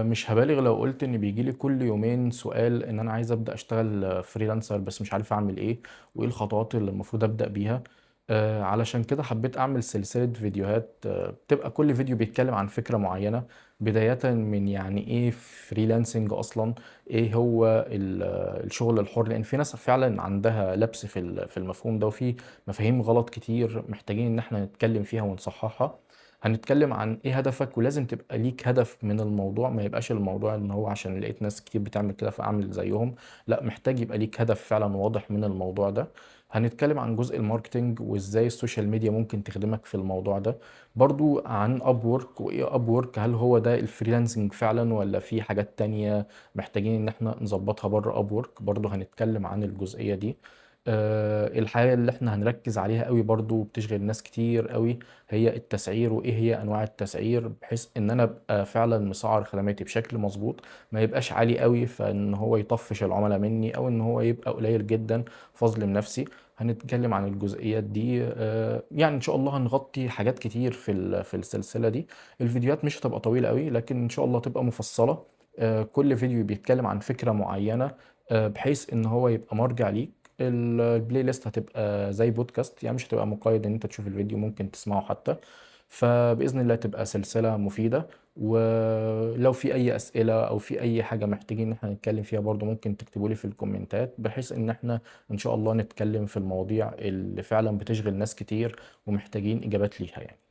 مش هابالغ لو قُلت إن بييجي لي كل يومين سؤال إن أنا عايز أبدأ أشتغل freelancer بس مش عارف أعمل إيه، وإيه الخطوات اللي المفروض أبدأ بيها. علشان كده حبيت أعمل سلسلة فيديوهات بتبقى كل فيديو بيتكلم عن فكرة معينة، بدايةً من يعني إيه freelancing أصلًا، إيه هو الشغل الحُر، لإن في ناس فعلًا عندها لَبْس في المفهوم ده، وفي مفاهيم غلط كتير محتاجين إن إحنا نتكلم فيها ونصححها. هنتكلم عن إيه هدفك، ولازم تبقى ليك هدف من الموضوع، ما يبقاش الموضوع إن هو عشان لقيت ناس كتير بتعمل كده فأعمل زيهم، لأ محتاج يبقى ليك هدف فعلًا واضح من الموضوع ده. هنتكلم عن جزء الماركتينج وإزاي السوشيال ميديا ممكن تخدمك في الموضوع ده، برضه عن Upwork وإيه Upwork، هل هو ده الfreelancing فعلًا والّا في حاجات تانية محتاجين إن إحنا نضبطها برّه Upwork، برضه هنتكلم عن الجزئية دي. الحاجة اللي إحنا هنركز عليها أوي برضه وبتشغل ناس كتير أوي هي التسعير، وإيه هي أنواع التسعير، بحيث إن أنا أبقى فعلًا مسعّر خدماتي بشكل مضبوط، ما يبقاش عالي أوي فإن هو يطفّش العملا منّي، أو إن هو يبقى قليل جدًا فاظلم نفسي. هنتكلم عن الجزئيات دي، يعني إن شاء الله هنغطي حاجات كتير في السلسلة دي. الفيديوهات مش هتبقى طويلة أوي، لكن إن شاء الله تبقى مفصّلة. كل فيديو بيتكلم عن فكرة معيّنة، بحيث إن هو يبقى مرجع ليك. البلاي ليست هتبقى زي بودكاست، يعني مش هتبقى مقيد ان انت تشوف الفيديو، ممكن تسمعه حتى. فبإذن الله تبقى سلسلة مفيدة. ولو في أي أسئلة أو في أي حاجة محتاجين إن احنا نتكلم فيها برضو ممكن تكتبوا لي في الكومنتات، بحيث إن احنا إن شاء الله نتكلم في المواضيع اللي فعلا بتشغل ناس كتير ومحتاجين إجابات ليها يعني.